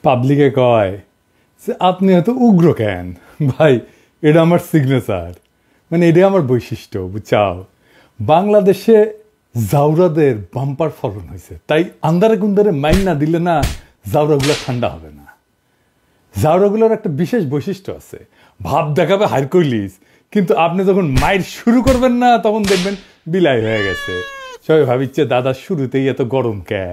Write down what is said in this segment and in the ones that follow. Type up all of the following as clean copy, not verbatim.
পাবলিকে কয় যে আপনি এত উগ্র কেন ভাই, এটা আমার সিগনেচার, মানে এটাই আমার বৈশিষ্ট্য, বুঝছাও। বাংলাদেশে জাউরাদের বাম্পার ফলন হয়েছে, তাই আন্দারে কুন্দারে মাইন না দিলে না জাউরাগুলো ঠান্ডা হবে না। জাউরাগুলোর একটা বিশেষ বৈশিষ্ট্য আছে, ভাব দেখাবে হারকুলিস, কিন্তু আপনি যখন মাইর শুরু করবেন না তখন দেখবেন বিলাই হয়ে গেছে। সবাই ভাবিচ্ছে দাদা শুরুতেই এত গরম কে,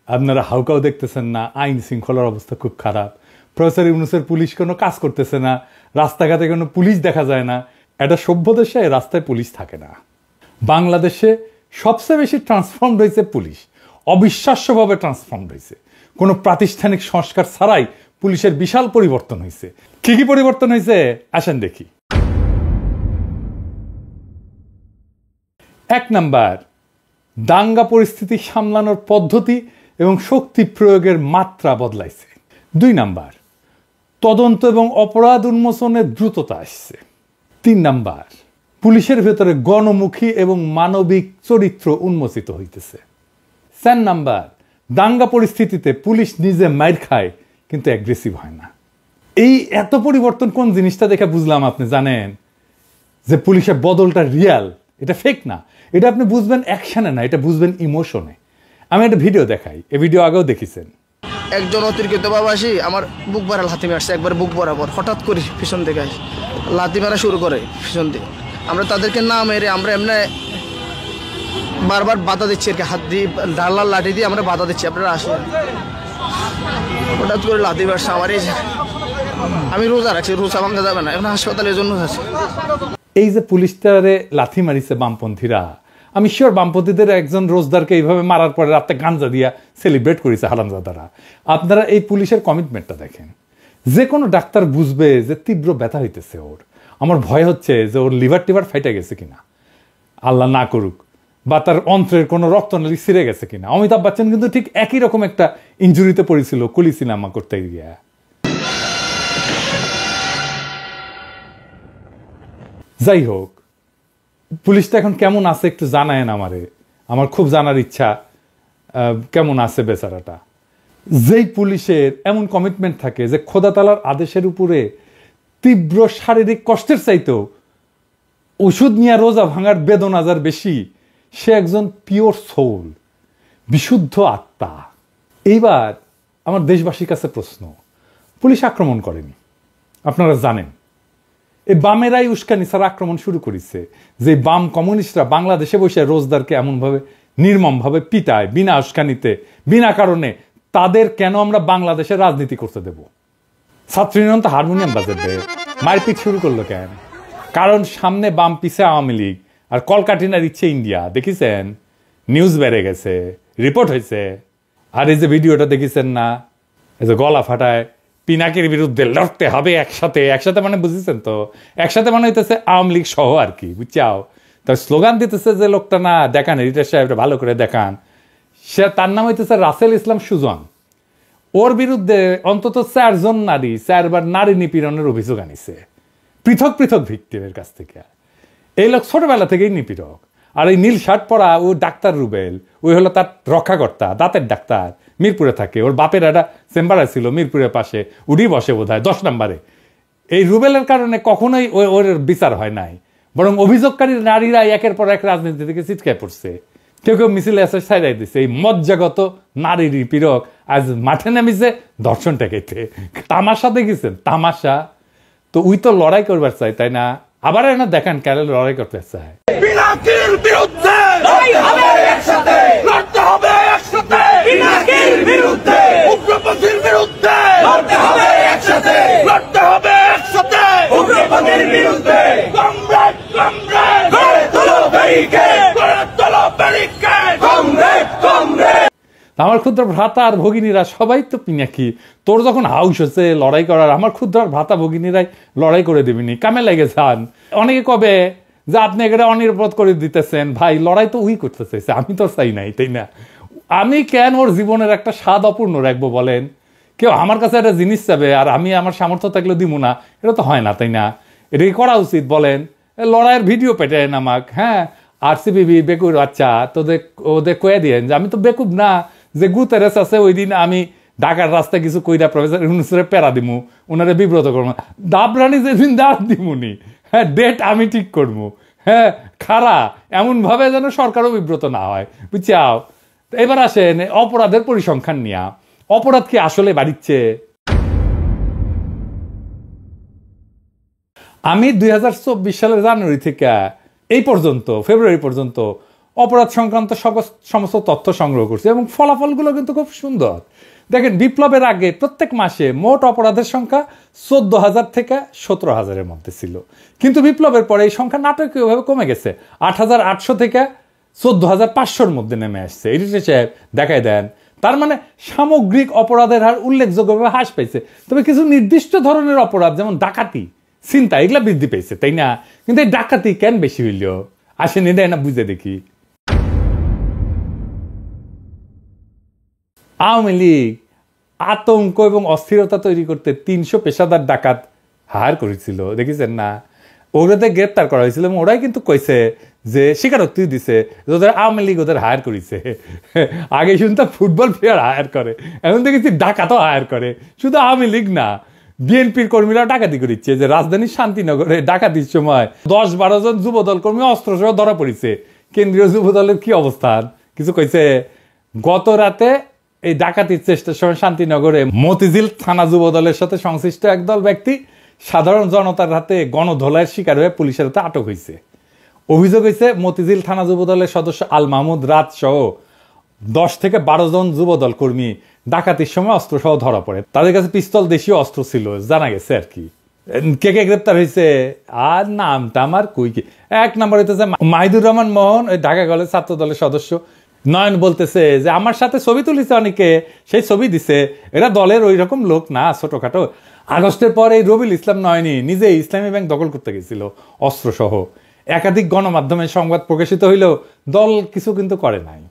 আপনারা হাউকাও দেখতেছেন না, আইন শৃঙ্খলার অবস্থা খুব খারাপ, প্রফেসর ইউনূসের পুলিশ কোনো কাজ করতেছে না, রাস্তাঘাটে কোনো পুলিশ দেখা যায় না। একটা সভ্য দেশে রাস্তায় পুলিশ থাকে না। বাংলাদেশে সবচেয়ে বেশি ট্রান্সফর্মড হয়েছে পুলিশ, অবিশ্বাস্যভাবে ট্রান্সফর্মড হয়েছে। কোনো প্রাতিষ্ঠানিক সংস্কার ছাড়াই পুলিশের বিশাল পরিবর্তন হয়েছে। কি কি পরিবর্তন হয়েছে আসেন দেখি। 1 নাম্বার, দাঙ্গা পরিস্থিতি সামলানোর পদ্ধতি এবং শক্তি প্রয়োগের মাত্রা বদলাইছে। 2 নাম্বার, তদন্ত এবং অপরাধ উন্মোচনের দ্রুততা আসছে। 3 নাম্বার, পুলিশের ভেতরে গণমুখী এবং মানবিক চরিত্র উন্মোচিত হইতেছে। 4 নাম্বার, দাঙ্গা পরিস্থিতিতে পুলিশ নিজে মাইর খায় কিন্তু অ্যাগ্রেসিভ হয় না। এই এত পরিবর্তন কোন জিনিসটা দেখে বুঝলাম আপনি জানেন যে পুলিশের বদলটা রিয়াল, এটা ফেক না। এটা আপনি বুঝবেন অ্যাকশনে না, এটা বুঝবেন ইমোশনে। আমি একটা ভিডিও দেখাই, এই ভিডিও আগেও দেখেছেন। একজন অতিরিক্ত বাবাসী আমার বুক ভরা লাথি মারছে, একবার বুক বরাবর, হঠাৎ করে পিছন থেকে লাথি মারা শুরু করে পিছন দিয়ে। আমরা তাদেরকে না মেরে আমরা এমনি বারবার বাধা দিচ্ছি আর কি, হাত দিয়ে ঢালার লাঠি দিয়ে আমরা বাধা দিচ্ছি, আপনারা আসেন। হঠাৎ করে লাথি মারছে আমার, আমি রোজা রাখছি, রোজা ভাঙা যাবে না, এখন হাসপাতালের জন্য আছে। এই যে পুলিশটারে লাথি মারিছে বামপন্থীরা, আমি শিওর বামপন্থীদের একজন রোজদারকে এইভাবে মারার পরে রাতে গাঞ্জা দিয়া সেলিব্রেট করেছে হারামজাদারা। আপনারা এই পুলিশের কমিটমেন্টটা দেখেন। যে কোনো ডাক্তার বুঝবে যে তীব্র ব্যথা হইতেছে ওর। আমার ভয় হচ্ছে যে ওর লিভার টিভার ফাইটে গেছে কিনা, আল্লাহ না করুক, বা তার অন্ত্রের কোনো রক্তনালী ছিঁড়ে গেছে কিনা। অমিতাভ বচ্চন কিন্তু ঠিক একই রকম একটা ইনজুরিতে পড়েছিল কুলি সিনেমা করতে গিয়া। যাই হোক, পুলিশটা এখন কেমন আছে একটু জানায়েন আমারে, আমার খুব জানার ইচ্ছা কেমন আছে বেচারাটা। যেই পুলিশের এমন কমিটমেন্ট থাকে যে খোদা তাআলার আদেশের উপরে তীব্র শারীরিক কষ্টের চাইতেও ওষুধ নিয়ে রোজা ভাঙার বেদনা যার বেশি, সে একজন পিওর সোল, বিশুদ্ধ আত্মা। এইবার আমার দেশবাসীর কাছে প্রশ্ন, পুলিশ আক্রমণ করেনি, আপনারা জানেন। এই বামেরাই উস্কানি ছাড়া আক্রমণ শুরু করেছে, যে বাম কমিউনিস্টরা বাংলাদেশে বসে রোজদারকে এমনভাবে নির্মমভাবে পিটায় বিনা উস্কানিতে, বিনা কারণে। তাদের কেন আমরা বাংলাদেশে রাজনীতি করতে দেব? ছাত্রীনন তো হারমোনিয়াম বাজাবে, মারপিট শুরু করলো কেন? কারণ সামনে বাম, পিছে আওয়ামী লীগ, আর কলকাঠিনার ইচ্ছে ইন্ডিয়া। দেখেছেন, নিউজ বেড়ে গেছে, রিপোর্ট হয়েছে। আর এই যে ভিডিওটা দেখেছেন না, এই যে গলা ফাটায় পিনাকির বিরুদ্ধে লড়তে হবে একসাথে, একসাথে মানে বুঝেছেন তো, একসাথে মানে হইতেছে আওয়ামী লীগ সহ আর কি, বুঝছাও। তার স্লোগান দিতেছে যে লোকটা, না দেখান এডিটর সাহেবটা ভালো করে দেখান, সে তার নাম হইতেছে রাসেল ইসলাম সুজন। ওর বিরুদ্ধে অন্তত 4 জন নারী 4 বার নারী নিপীড়নের অভিযোগ আনিছে পৃথক পৃথক ভিক্টিমের কাছ থেকে। এই লোক ছোটবেলা থেকেই নিপীড়ক। আর এই নীল শার্ট পরা ও ডাক্তার রুবেল, ওই হলো তার রক্ষাকর্তা, দাঁতের ডাক্তার, মিরপুরে থাকে। ওর বাপের একটা চেম্বার ছিল মিরপুরের পাশে, উডি বসে বোধ হয় 10 নম্বরে। এই রুবেলের কারণে কখনোই ওর বিচার হয় নাই, বরং অভিযোগকারী নারীরা একের পর এক রাজনীতি থেকে ছিটকে পড়ছে। কেউ কেউ মিছিলে এসে ছাইড়াই দিচ্ছে। এই মজ্জাগত নারী নিপীড়ক আজ মাঠে নামিছে ধর্ষণ ঠেকাইতে। তামাশা দেখেছেন, তামাশা। তো উই তো লড়াই করবার চাই, তাই না? আবার না দেখান কেন লড়াই করতে চায়। পিনাকির বিরুদ্ধে লড়াই হবে একসাথে, লড়তে হবে একসাথে। পিনাকির বিরুদ্ধে, উগ্রপন্থীর বিরুদ্ধে লড়তে হবে একসাথে, লড়তে হবে একসাথে। উগ্রপন্থীর বিরুদ্ধে কমরেড, কমরেড, গড়ে তোলো ব্যারিকেড, গড়ে তোলো ব্যারিকেড, কমরেড, কমরেড। আমার ক্ষুদ্র ভ্রাতা আর ভগিনীরা সবাই তো পিনাকি। তোর যখন হাউস হচ্ছে লড়াই করার, আমার ক্ষুদ্র ভ্রাতা ভগিনীরাই লড়াই করে দেবিনি, কামে লেগে যান। অনেকে কবে যে আপনি এখানে অনিরাপদ করে দিতেছেন। ভাই, লড়াই তো উই করতে চাইছে, আমি তো চাই নাই, তাই না? আমি কেন ওর জীবনের একটা স্বাদ অপূর্ণ রাখবো বলেন? কেউ আমার কাছে একটা জিনিস চাবে আর আমি আমার সামর্থ্য থাকলে দিব না, এটা তো হয় না, তাই না? এটা কি করা উচিত বলেন? লড়াইয়ের ভিডিও পেটে নামাক, হ্যাঁ, আরসিবি বেকুর বাচ্চা, তোদের ওদের কয়ে দিয়েন যে আমি তো বেকুব না, যে গুতেরেস আছে ওই দিন আমি ঢাকার রাস্তায় কিছু কইরা প্রফেসর ইউনূসের প্যারা দিমু, ওনারে বিব্রত করবো, দাবরানি যেদিন দাঁড় দিমুনি, হ্যাঁ ডেট আমি ঠিক করবো, হ্যাঁ খারা এমন ভাবে যেন সরকারও বিব্রত না হয়, বুঝছাও। এবার আসেন অপরাধের পরিসংখ্যান নিয়া, অপরাধ কি আসলে বাড়িচ্ছে? আমি 2024 সালের জানুয়ারি থেকে এই পর্যন্ত ফেব্রুয়ারি পর্যন্ত অপরাধ সংক্রান্ত সমস্ত তথ্য সংগ্রহ করছি এবং ফলাফলগুলো কিন্তু খুব সুন্দর। দেখেন, বিপ্লবের আগে প্রত্যেক মাসে মোট অপরাধের সংখ্যা 14,000 থেকে 17,000-এর মধ্যে ছিল, কিন্তু বিপ্লবের পরে এই সংখ্যা নাটকীয়ভাবে কমে গেছে, 8,800 থেকে 14,500-র মধ্যে নেমে আসছে। এডিটর সাহেব দেখায় দেন। তার মানে সামগ্রিক অপরাধের হার উল্লেখযোগ্যভাবে হ্রাস পাইছে, তবে কিছু নির্দিষ্ট ধরনের অপরাধ যেমন ডাকাতি, চিন্তা, এগুলা বৃদ্ধি পেয়েছে, তাই না? কিন্তু এই ডাকাতি কেন বেশি হইল? আসেন এটা না বুঝে দেখি। আওয়ামী লীগ আতঙ্ক এবং অস্থিরতা তৈরি করতে 300 পেশাদার ডাকাত হায়ার করেছিল, দেখেছেন না? ওদের গ্রেপ্তার করা হয়েছিল এবং ওরাই কিন্তু কইছে যে স্বীকারোক্তি দিছে ওদের আওয়ামী লীগ ওদের হায়ার করেছে। আগে শুনতাম ফুটবল প্লেয়ার হায়ার করে, এখন দেখেছি ডাকাতও হায়ার করে। শুধু আওয়ামী লীগ না, বিএনপির কর্মীরা ডাকাতি করিচ্ছে। যে রাজধানীর শান্তিনগরে ডাকাতির সময় 10-12 জন যুবদল কর্মী অস্ত্র সহ ধরা পড়েছে। কেন্দ্রীয় যুবদলের কি অবস্থান কিছু কইছে? গত রাতে এই ডাকাতির চেষ্টার সময় শান্তিনগরে মতিঝিল থানা যুবদলের সাথে সংশ্লিষ্ট একদল ব্যক্তি সাধারণ জনতার হাতে গণধোলাইয়ের শিকার হয়ে পুলিশের হাতে আটক হয়েছে। অভিযোগ হয়েছে মতিঝিল থানা যুবদলের সদস্য আল মাহমুদ রাত সহ 10 থেকে 12 জন যুবদল কর্মী ডাকাতির সময় অস্ত্র সহ ধরা পড়ে। তাদের কাছে পিস্তল, দেশীয় অস্ত্র ছিল, জানা গেছে আর কি। কে কে গ্রেপ্তার হয়েছে আর নামটা আমার কই কি। 1 নম্বর হইতেছে মাহিদুর রহমান মোহন, ওই ঢাকা কলেজ ছাত্র দলের সদস্য। নয়ন বলতেছে যে আমার সাথে ছবি তুলিছে অনেকে, সেই ছবি দিছে, এরা দলের ওই রকম লোক না, ছোটখাটো। আগস্টের পর এই রবিউল ইসলাম নয়নি নিজে ইসলামী ব্যাংক দখল করতে গেছিল অস্ত্র সহ। একাধিক গণমাধ্যমে সংবাদ প্রকাশিত হইলেও দল কিছু কিন্তু করে নাই।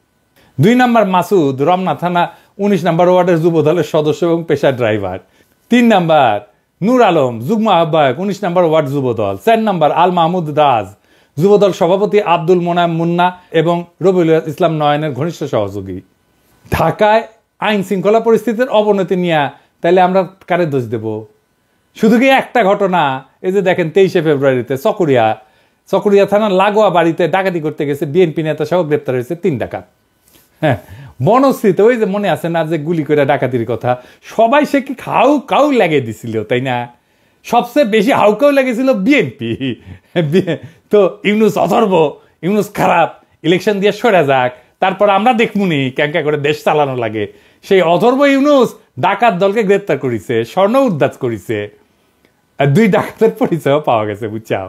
2 নম্বর মাসুদ, রমনা থানা 19 নম্বর ওয়ার্ডের যুব দলের সদস্য এবং পেশার ড্রাইভার। 3 নম্বর নূর আলম, যুগ্ম আহ্বায়ক 19 নম্বর ওয়ার্ড যুব দল। 4 নম্বর আল মাহমুদ রাজ, যুবদল সভাপতি আব্দুল মোনায়েম মুন্না এবং রবিউল ইসলাম নয়নের ঘনিষ্ঠ সহযোগী। ঢাকায় আইন শৃঙ্খলা পরিস্থিতির অবনতি নিয়ে তাহলে আমরা কারে দোষ দেব? শুধু কি একটা ঘটনা? এই যে দেখেন 23 ফেব্রুয়ারিতে চকরিয়া থানার লাগোয়া বাড়িতে ডাকাতি করতে গেছে বিএনপি নেতা সহ গ্রেপ্তার হয়েছে 3 ডাকাত। হ্যাঁ, বনশ্রীতে ওই যে মনে আছে না যে গুলি করে ডাকাতির কথা, সবাই সে কি কাউ লাগিয়ে দিছিল, তাই না? সবচেয়ে বেশি হাউকাউ লেগেছিল বিএনপি। তো ইউনূস অথর্ব, ইউনূস খারাপ, ইলেকশন দিয়ে সরে যাক, তারপর আমরা দেখমুনি ক্যাঙ্কা করে দেশ চালানো লাগে। সেই অথর্ব ইউনূস ডাকাত দলকে গ্রেপ্তার করেছে, স্বর্ণ উদ্ধার করেছে। 2 ডাকাতের পরিচয়ও পাওয়া গেছে, বুঝছাও।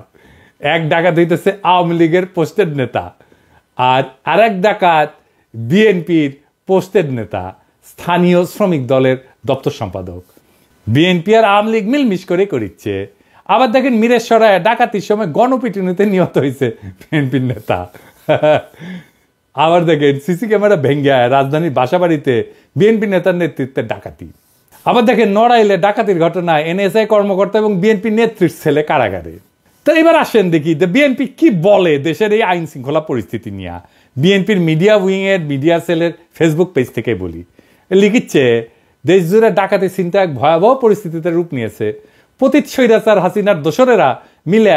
1 ডাকাত হইতেছে আওয়ামী লীগের পোস্টেড নেতা, আর আরেক ডাকাত বিএনপির পোস্টেড নেতা, স্থানীয় শ্রমিক দলের দপ্তর সম্পাদক। বিএনপি আর আওয়ামী লীগ মিলমিশ করে করিচ্ছে। আবার দেখেন মিরেশ্বরায় ডাকাতির সময় গণপিটুনিতে নিহত হয়েছে বিএনপির নেতা। আবার দেখেন সিসি ক্যামেরা ভেঙ্গে রাজধানীর বাসাবাড়িতে বিএনপি নেতার নেতৃত্বে ডাকাতি। আবার দেখেন নড়াইলে ডাকাতির ঘটনায় এনএসআই কর্মকর্তা এবং বিএনপি নেত্রীর ছেলে কারাগারে। তো এবার আসেন দেখি বিএনপি কি বলে দেশের এই আইন শৃঙ্খলা পরিস্থিতি নিয়ে। বিএনপির মিডিয়া উইং এর মিডিয়া সেলের ফেসবুক পেজ থেকে বলি, লিখিচ্ছে দেশ জুড়ে ডাকাতি চিন্তা এক ভয়াবহ পরিস্থিতিতে রূপ নিয়েছে। পতিত স্বৈরাচার হাসিনার দোসরেরা মিলে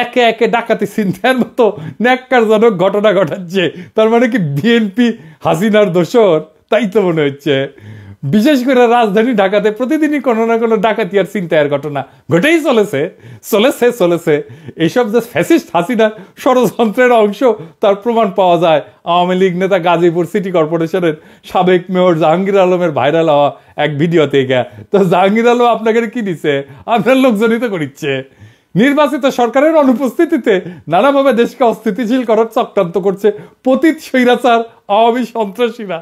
একে একে ডাকাতি চিন্তার মতো ন্যাক্কারজনক ঘটনা ঘটাচ্ছে। তার মানে কি বিএনপি হাসিনার দোসর? তাই তো মনে হচ্ছে। বিশেষ করে রাজধানী ঢাকাতে প্রতিদিনই কোনো না কোনো ডাকাতি আর চিন্তায়ের ঘটনা ঘটেই চলেছে। এইসব যে ফ্যাসিস্ট হাসিনার ষড়যন্ত্রের অংশ তার প্রমাণ পাওয়া যায় আওয়ামী লীগ নেতা গাজীপুর সিটি কর্পোরেশনের সাবেক মেয়র জাহাঙ্গীর আলমের ভাইরাল হওয়া এক ভিডিও থেকে। তো জাহাঙ্গীর আলম আপনাকে কি দিচ্ছে? আপনার লোকজনই তো করিচ্ছে। নির্বাচিত সরকারের অনুপস্থিতিতে নানাভাবে দেশকে অস্থিতিশীল করার চক্রান্ত করছে পতিত স্বৈরাচার আওয়ামী সন্ত্রাসীরা।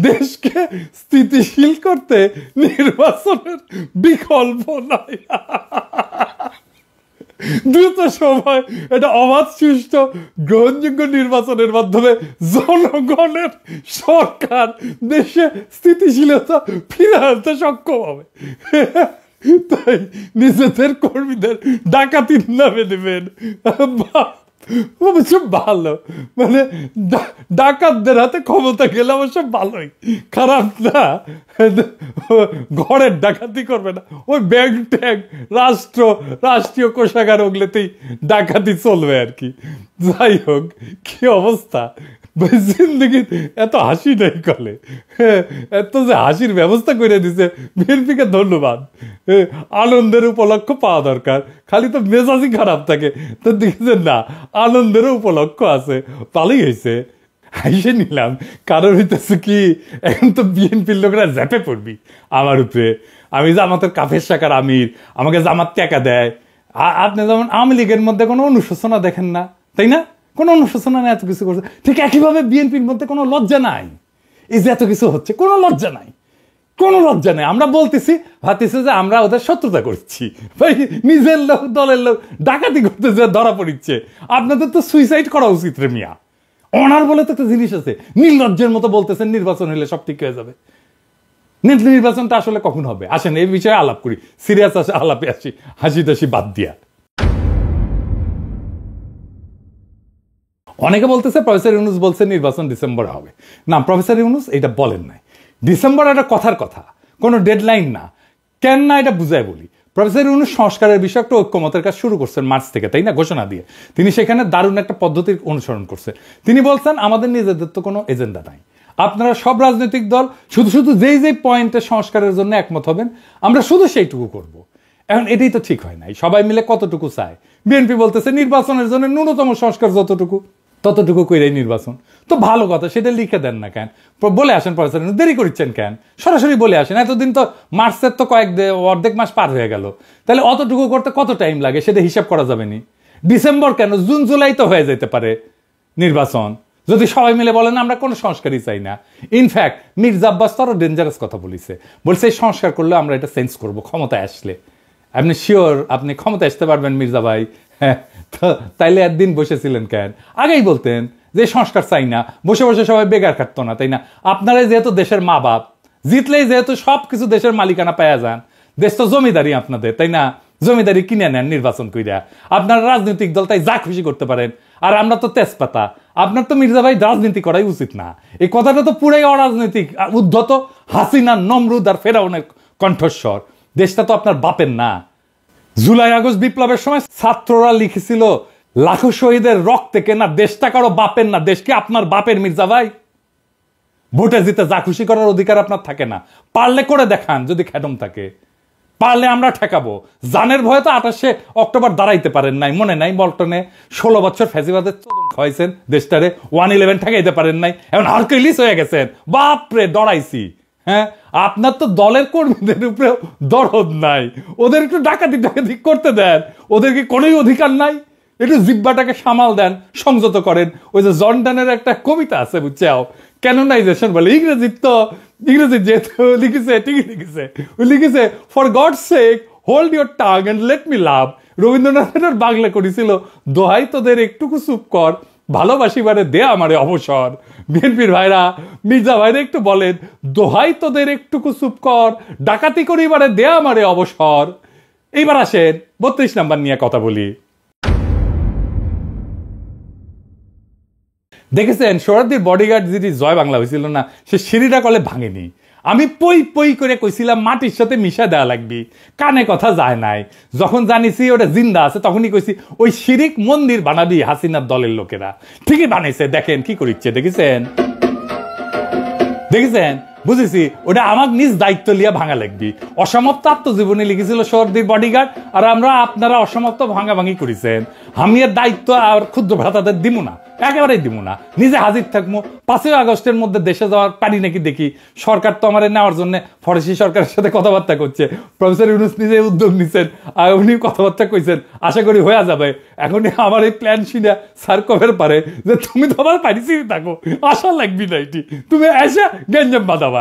দেশকে স্থিতিশীল করতে নির্বাচনের বিকল্প নাই। দ্রুত সময় এটা অবাধ, সুষ্ঠু, গ্রহণযোগ্য নির্বাচনের মাধ্যমে জনগণের সরকার দেশে স্থিতিশীলতা ফিরে আনতে সক্ষম হবে। তাই নিজেদের কর্মীদের ডাকাতির নামে দেবেন। অবশ্য ভালো, মানে ডাকাতদের হাতে ক্ষমতা গেলে অবশ্য ভালোই, খারাপ না। ঘরের ডাকাতি করবে না, ওই ব্যাংক ট্যাঙ্ক রাষ্ট্রীয় কোষাগার ওগুলোতেই ডাকাতি চলবে আর কি। যাই হোক, কি অবস্থা জিন্দগি, এত হাসি নেই কলে, এত যে হাসির ব্যবস্থা করে দিছে বিএনপিকে ধন্যবাদ। আনন্দের উপলক্ষ পাওয়া দরকার, খালি তো মেজাজই খারাপ থাকে। তো দেখছেন না, আনন্দেরও উপলক্ষ আছে, ভালোই হয়েছে, হাসে নিলাম। কারণ হইতেছে কি, এখন তো বিএনপির লোকেরা জ্যাপে পড়বি আমার উপরে। আমি জামাতের কাফের শাখার আমির, আমাকে জামাত টাকা দেয়। আপনি যেমন আওয়ামী লীগের মধ্যে কোনো অনুশোচনা দেখেন না, তাই না? কোনো অনুশোচনা নেই, এত কিছু করছে। ঠিক একইভাবে বিএনপির মধ্যে কোনো লজ্জা নাই, এই যে এত কিছু হচ্ছে, কোনো লজ্জা নাই, কোনো লজ্জা নেই। আমরা বলতেছি, ভাবতেছি যে আমরা ওদের শত্রুতা করছি, ভাই নিজের লোক দলের লোক ডাকাতি করতে যে ধরা পড়িচ্ছে। আপনাদের তো সুইসাইড করা উচিত রে মিয়া। অনার বলে তো একটা জিনিস আছে, নির্লজ্জের মতো বলতেছেন নির্বাচন হলে সব ঠিক হয়ে যাবে। নির্বাচনটা আসলে কখন হবে? আসেন এই বিষয়ে আলাপ করি, সিরিয়াস আলাপে আসি, হাসি টাসি বাদ দিয়া। অনেকে বলতেছে প্রফেসর ইউনূস বলছে নির্বাচন ডিসেম্বরে হবে। না, প্রফেসর ইউনূস এটা বলেন নাই। ডিসেম্বর একটা কথার কথা, কোনো ডেডলাইন না। কেন না এটা বুঝায় বলি। প্রফেসর ইউনূস সংস্কারের বিষয়ে একটা ঐক্যমতের কাজ শুরু করছেন মার্চ থেকে, তাই না? ঘোষণা দিয়ে তিনি সেখানে দারুণ একটা পদ্ধতির অনুসরণ করছেন। তিনি বলছেন আমাদের নিজেদের তো কোনো এজেন্ডা নাই, আপনারা সব রাজনৈতিক দল শুধু যেই পয়েন্টে সংস্কারের জন্য একমত হবেন আমরা শুধু সেইটুকু করব। এখন এটাই তো ঠিক হয় নাই, সবাই মিলে কতটুকু চায়। বিএনপি বলতেছে নির্বাচনের জন্য ন্যূনতম সংস্কার ততটুকু কইরাই নির্বাচন। তো ভালো কথা, সেটা লিখে দেন না কেন, বলে আসেন প্রফেসর, দেরি করছেন কেন? সরাসরি বলে আসেন। এতদিন তো মার্চের তো অর্ধেক মাস পার হয়ে গেল, তাহলে অতটুকু করতে কত টাইম লাগে সেটা হিসাব করা যাবে নি। ডিসেম্বর কেন, জুন জুলাই তো হয়ে যেতে পারে নির্বাচন, যদি সবাই মিলে বলেন আমরা কোনো সংস্কারই চাই না। ইনফ্যাক্ট মির্জা আব্বাস তো আরো ডেঞ্জারাস কথা বলছে এই সংস্কার করলে আমরা এটা চেঞ্জ করবো ক্ষমতায় আসলে। আপনি শিওর আপনি ক্ষমতায় আসতে পারবেন মির্জা ভাই? হ্যাঁ, তাইলে একদিন বসেছিলেন কেন? আগেই বলতেন যে সংস্কার চাই না, বসে বসে সবাই বেকার খাটতো না, তাই না? আপনারাই যেহেতু দেশের মা বাপ, জিতলেই যেহেতু সবকিছু দেশের মালিকানা পাওয়া যান, দেশ তো জমিদারি আপনাদের, তাই না? জমিদারি কিনে নেন নির্বাচন কইরা, আপনার রাজনৈতিক দল তাই যা খুশি করতে পারেন। আর আমরা তো তেজপাতা, আপনার তো মির্জা ভাই রাজনীতি করাই উচিত না। এই কথাটা তো পুরাই অরাজনৈতিক, উদ্ধত হাসিনা, নমরুদ আর ফেরাউনের কণ্ঠস্বর। দেশটা তো আপনার বাপের না। জুলাই আগস্ট বিপ্লবের সময় ছাত্ররা লিখেছিল লাখো শহীদের রক্তে কেনা দেশটা কারো বাপের না, দেশকে আপনার বাপের মির্জা ভাই। ভোটে জিতে যা খুশি করার অধিকার আপনার থাকে না, পারলে করে দেখান যদি খ্যাডম থাকে, পারলে আমরা ঠেকাবো। জানের ভয়ে তো 28শে অক্টোবর দাঁড়াইতে পারেন নাই, মনে নাই? বল্টনে 16 বছর ফ্যাসিবাদের খাওয়াইছেন দেশটারে, 111 ঠেকাইতে পারেন নাই, এখন হারকিউলিস হয়ে গেছেন। বাপরে ডরাইছি। হ্যাঁ, আপনার তো দলের কর্মীদের উপরে দরদ নাই, ওদের একটু ডাকাতি করতে দেন, ওদের কি কোনোই অধিকার নাই? একটু জিব্বাটাকে সামাল দেন, সংযত করেন। ওই যে জন ডানের একটা কবিতা আছে বুঝছাও, ক্যানোনাইজেশন বলে, ইংরেজি যেহেতু লিখেছে ঠিকই লিখেছে, লিখেছে for God's sake hold your tongue and let me love. রবীন্দ্রনাথের বাংলা করেছিল দোহাই তোদের একটুকু চুপ কর, ভালোবাসিবারে দে আমারে অবসর। বিএনপির ভাইরা, মির্জা ভাইরা একটু বলেন দোহাই তোদের একটুকু চুপ কর, ডাকাতি করিবারে দে আমারে অবসর। এইবার আসেন 32 নাম্বার নিয়ে কথা বলি। দেখেছেন সোহরাওয়ার্দীর বডিগার্ড যিনি জয় বাংলা হয়েছিল না, সে সিঁড়িটা কলে ভাঙেনি। আমি পই করে কইছিলাম মাটির সাথে মিশা দেওয়া লাগবি, কানে কথা যায় নাই। যখন জানিছি ওটা জিন্দা আছে তখনই কইছি ওই শিরিক মন্দির বানাবি হাসিনার দলের লোকেরা। ঠিকই বানাইছে, দেখেন কি করিচ্ছে, দেখেছেন বুঝেছি। ওটা আমার নিজ দায়িত্ব লিয়া ভাঙা লাগবি। অসমাপ্ত আত্মজীবনী লিখেছিল সোহরাওয়ার্দীর বডিগার্ড, আর আমরা আপনারা অসমাপ্ত ভাঙাভাঙি করেছেন। আমি এর দায়িত্ব আর ক্ষুদ্র ভ্রাতাদের দিব না, একেবারেই দিব না। নিজে হাজির থাকবো। 5ই আগস্টের মধ্যে দেশে যাওয়ার পারি নাকি দেখি। সরকার তো আমার নেওয়ার জন্য ফরাসি সরকারের সাথে কথাবার্তা করছে। প্রফেসর ইউনূস নিজে উদ্যোগ নিচ্ছেন, আর উনি কথাবার্তা কইছেন, আশা করি হয়ে যাবে। এখনই আমার এই প্ল্যান শুনে স্যার কবের পারে যে তুমি তো আমার পারিছি থাকো, আশা লাগবি না, এটি তুমি এসে গেঞ্জাম বাঁধাবা।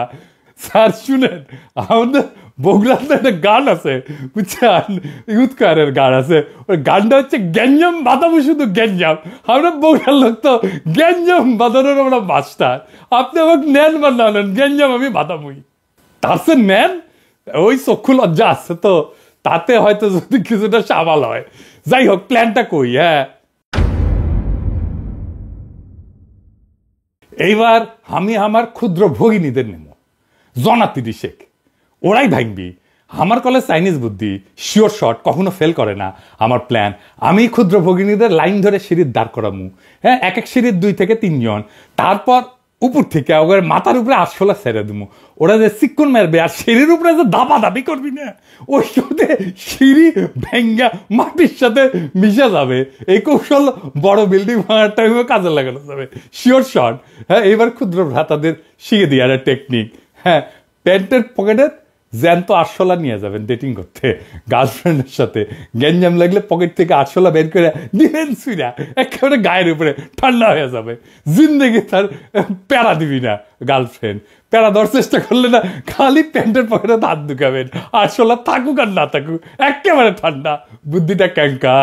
স্যার শুনেন, আমাদের বগুড়াতে একটা গান আছে বুঝছেন, ইউথকারের গান আছে, ওই গানটা হচ্ছে গ্যাঞ্জাম বাঁধাবো, শুধু গ্যাঞ্জাম। আমরা বগুড়ার লোক তো গ্যাঞ্জাম বাঁধানোর আমরা মাস্টার। আপনি আমাকে নেন বা না নেন, গ্যাঞ্জাম আমি বাঁধাবই। তার সে নেন, ওই চক্ষু লজ্জা আছে তো, তাতে হয়তো যদি কিছুটা সামাল হয়। যাই হোক, প্ল্যানটা কই। হ্যাঁ, এইবার আমি আমার ক্ষুদ্র ভগিনীদের নেব, জনা 30 ওরাই ভাঙবি। আমার কলেজ চাইনিজ বুদ্ধি, শিওর শট, কখনো ফেল করে না। আমার প্ল্যান, আমি ক্ষুদ্র ভগিনীদের লাইন ধরে সিঁড়ির দাঁড় করামু। হ্যাঁ, এক এক সিঁড়ির 2 থেকে 3 জন। তারপর উপর থেকে ওদের মাথার উপরে আরশোলা ছেড়ে দেবো। ওরা যে চিক্কন মারবে আর সিঁড়ির উপরে যে দাবি করবি না, ওই সাথে সিঁড়ি ভেঙ্গা মাটির সাথে মিশে যাবে। এই কৌশল বড় বিল্ডিং ভাঙার টাইমে কাজে লাগানো যাবে, শিওর শট। হ্যাঁ, এবার ক্ষুদ্র ভ্রাতাদের শিখে দিয়ে একটা টেকনিক। হ্যাঁ, প্যান্টের পকেটে জ্যান্ত আরশোলা নিয়ে যাবেন ডেটিং করতে গার্লফ্রেন্ডের সাথে। গ্যাঞ্জাম লাগলে পকেট থেকে আরশোলা বের করে দিলেন, সুইরা একেবারে গায়ের উপরে ঠান্ডা হয়ে যাবে। জিন্দেগি তার প্যারা দিবি না গার্লফ্রেন্ড। প্যারা দেওয়ার চেষ্টা করলে না, খালি প্যান্টের পকেটে হাত ঢুকাবেন, আরশোলা থাকুক আর না থাকুক একেবারে ঠান্ডা। বুদ্ধিটা ক্যাঙ্কা।